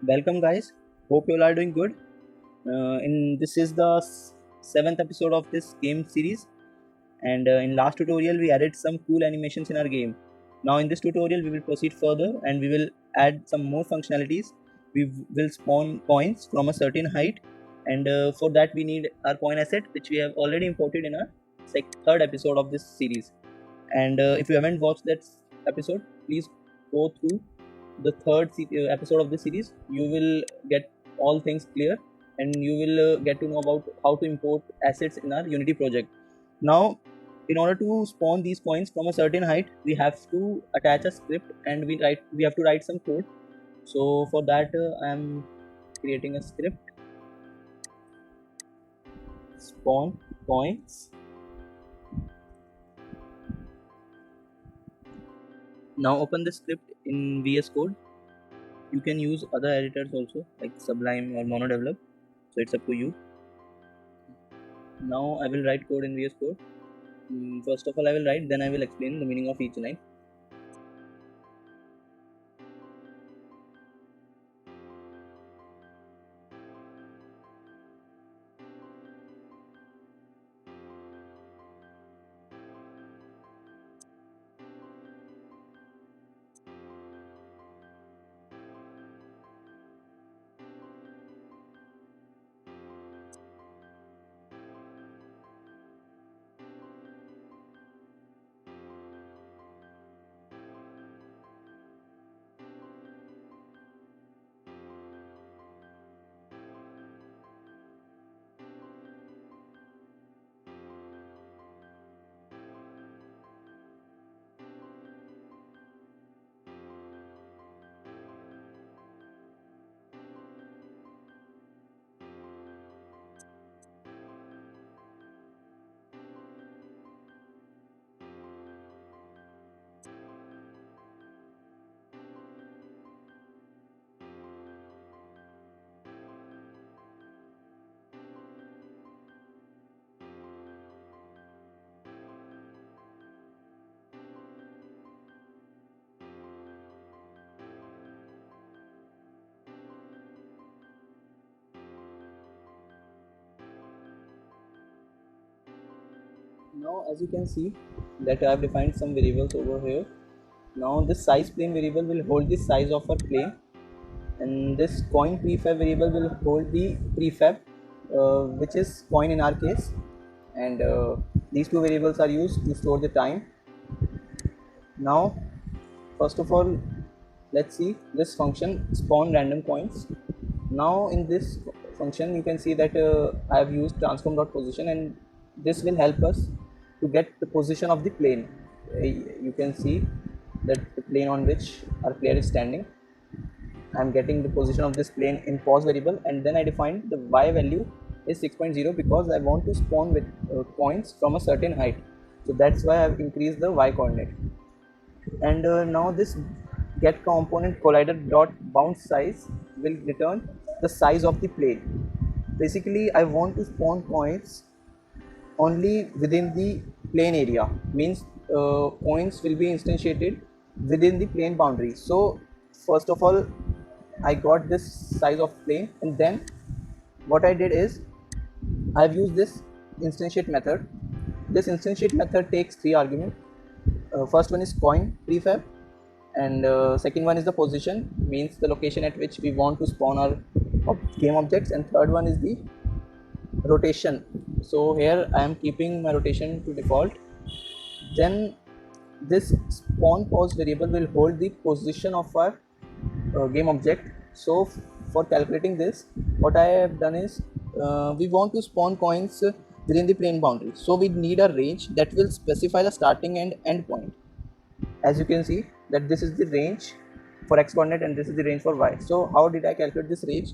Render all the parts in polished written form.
Welcome, guys. Hope you all are doing good. In this is the seventh episode of this game series, and in last tutorial we added some cool animations in our game. Now in this tutorial we will proceed further and we will add some more functionalities. We will spawn coins from a certain height, and for that we need our coin asset, which we have already imported in our third episode of this series. And if you haven't watched that episode, please go through the episode of this series. You will get all things clear, and you will get to know about how to import assets in our Unity project. Now, in order to spawn these coins from a certain height, we have to attach a script, and we have to write some code. So for that, I am creating a script: spawn coins. Now open the script in VS Code. You can use other editors also, like Sublime or MonoDevelop, so it's up to you. Now I will write code in VS Code. First of all I will write, then I will explain the meaning of each line. Now as you can see that I have defined some variables over here. Now this size plane variable will hold the size of our plane, and this coin prefab variable will hold the prefab, which is coin in our case, and these two variables are used to store the time. Now first of all, let's see this function spawn random coins. Now in this function you can see that I have used transform.position, and this will help us to get the position of the plane. You can see that the plane on which our player is standing. I am getting the position of this plane in pos variable, and then I defined the y value is 6.0 because I want to spawn with coins from a certain height. So that's why I have increased the y coordinate. And now this get component collider dot bound size will return the size of the plane. Basically I want to spawn coins only within the plane area, means coins will be instantiated within the plane boundary. So first of all I got this size of plane, and then what I did is I've used this instantiate method. This instantiate method takes three arguments. First one is coin prefab, and second one is the position, means the location at which we want to spawn our game objects, and third one is the rotation. So here I am keeping my rotation to default. Then this spawn pos variable will hold the position of our game object. So for calculating this, what I have done is we want to spawn coins within the plane boundary, so we need a range that will specify the starting and end point. As you can see that this is the range for x coordinate and this is the range for y. So how did I calculate this range?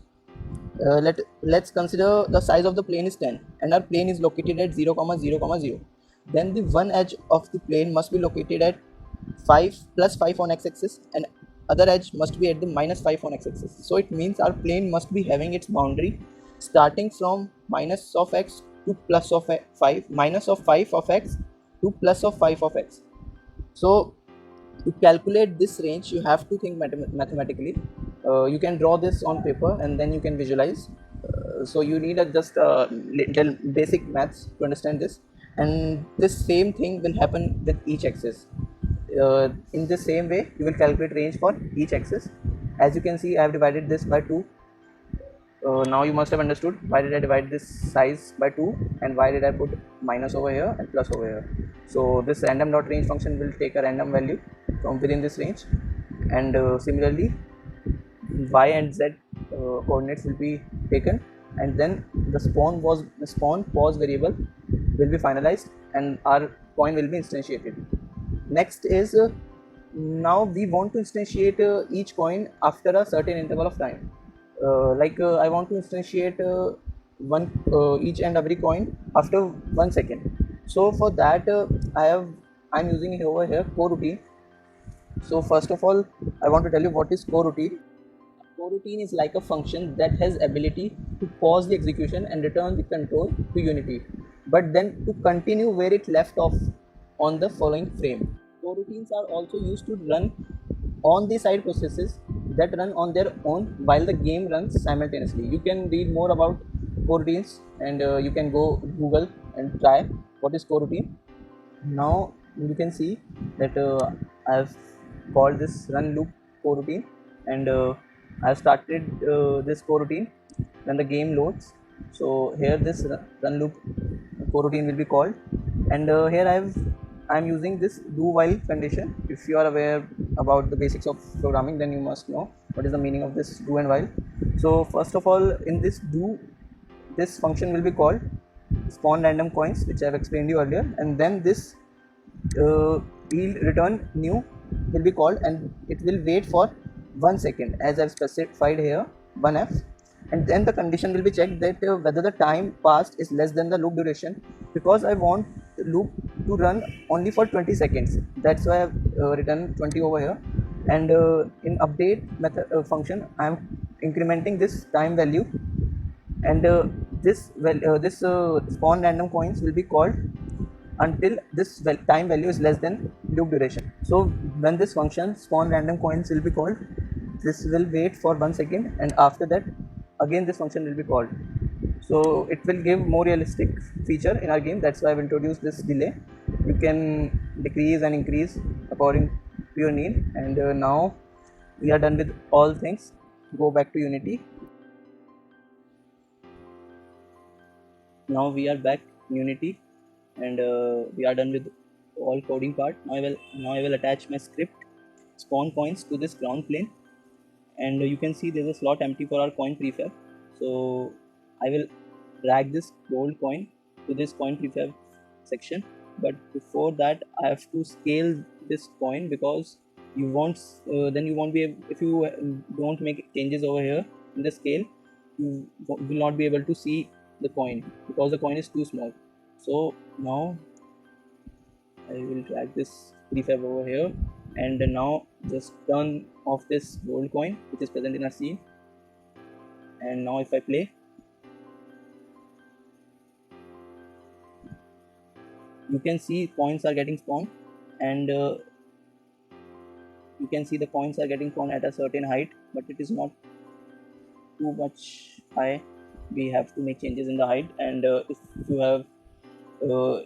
Let's consider the size of the plane is 10 and our plane is located at 0 comma 0 comma 0. Then the one edge of the plane must be located at 5 plus 5 on x-axis, and other edge must be at the minus 5 on x-axis. So it means our plane must be having its boundary starting from minus of x to plus of 5, minus of 5 of x to plus of 5 of x. So to calculate this range you have to think mathematically. You can draw this on paper and then you can visualize. So you need a just little basic maths to understand this, and this same thing will happen with each axis. In the same way you will calculate range for each axis. As you can see, I have divided this by 2. Now you must have understood why did I divide this size by 2 and why did I put minus over here and plus over here. So this random dot range function will take a random value from within this range, and similarly y and z coordinates will be taken, and then the spawn pause variable will be finalized and our coin will be instantiated. Next is now we want to instantiate each coin after a certain interval of time. I want to instantiate one each and every coin after 1 second. So for that I'm using over here coroutine. So first of all, I want to tell you what is coroutine. Coroutine is like a function that has ability to pause the execution and return the control to Unity, but then to continue where it left off on the following frame. Coroutines are also used to run on the side processes that run on their own while the game runs simultaneously. You can read more about coroutines, and you can go Google and try what is coroutine. Now you can see that I've called this run loop coroutine, and I've started this coroutine when the game loads. So here this run loop coroutine will be called, and here I'm using this do while condition. If you are aware about the basics of programming, then you must know what is the meaning of this do and while. So first of all, in this do, this function will be called spawn random coins, which I have explained you earlier, and then this yield return new will be called, and it will wait for 1 second as I've specified here 1f, and then the condition will be checked that whether the time passed is less than the loop duration, because I want the loop to run only for 20 seconds. That's why I've written 20 over here, and in update method function I'm incrementing this time value, and this spawn random coins will be called until this time value is less than loop duration. So when this function spawn random coins will be called, this will wait for 1 second, and after that again this function will be called. So it will give more realistic feature in our game. That's why I've introduced this delay. You can decrease and increase according to your need. And now we are done with all things. Go back to Unity. Now we are back in Unity, and we are done with all coding part. Now I will attach my script spawn coins to this ground plane, and you can see there's a slot empty for our coin prefab. So I will drag this gold coin to this coin prefab section, but before that I have to scale this coin, because you won't then you won't be able, if you don't make changes over here in the scale, you will not be able to see the coin because the coin is too small. So now I will drag this prefab over here, and now just turn off this gold coin which is present in our scene. And now if I play, you can see coins are getting spawned, and you can see the coins are getting spawned at a certain height, but it is not too much high. We have to make changes in the height, and if you have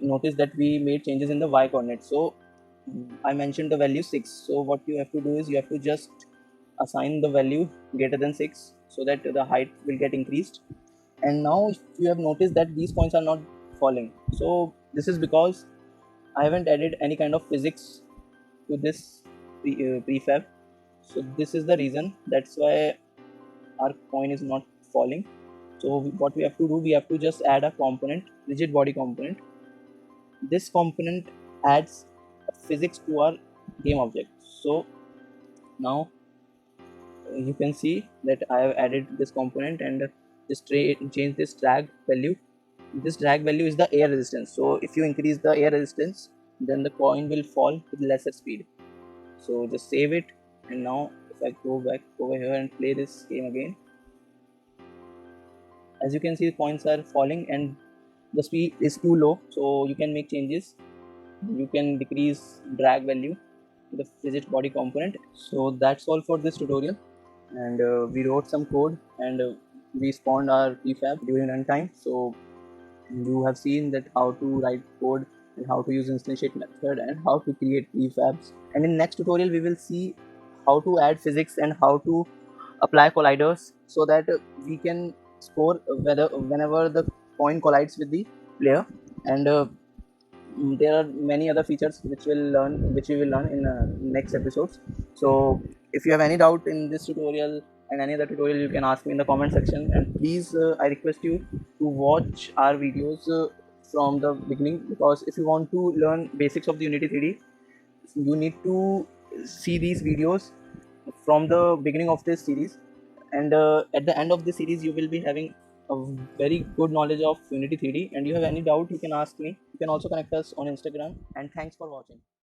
noticed that we made changes in the y coordinate. So I mentioned the value 6. So what you have to do is you have to just assign the value greater than 6 so that the height will get increased. And now if you have noticed that these points are not falling, so this is because I haven't added any kind of physics to this prefab. So this is the reason. That's why our coin is not falling. So what we have to do, we have to just add a component, rigid body component. This component adds physics to our game object. So now you can see that I have added this component, and just change this drag value. This drag value is the air resistance. So if you increase the air resistance, then the coin will fall with lesser speed. So just save it, and now if I go back over here and play this game again, as you can see the coins are falling and the speed is too low. So you can make changes. You can decrease drag value, the physics body component. So that's all for this tutorial. and we wrote some code, and we spawned our prefab during runtime. So you have seen that how to write code and how to use instantiate method and how to create prefabs. And in next tutorial we will see how to add physics and how to apply colliders, so that we can score whether whenever the coin collides with the player. And there are many other features which we will learn in next episodes. So if you have any doubt in this tutorial and any other tutorial, you can ask me in the comment section. And please, I request you to watch our videos from the beginning, because if you want to learn basics of the Unity 3D, you need to see these videos from the beginning of this series. And at the end of the series you will be having a very good knowledge of Unity 3D. And you have any doubt, you can ask me. You can also connect us on Instagram. And thanks for watching.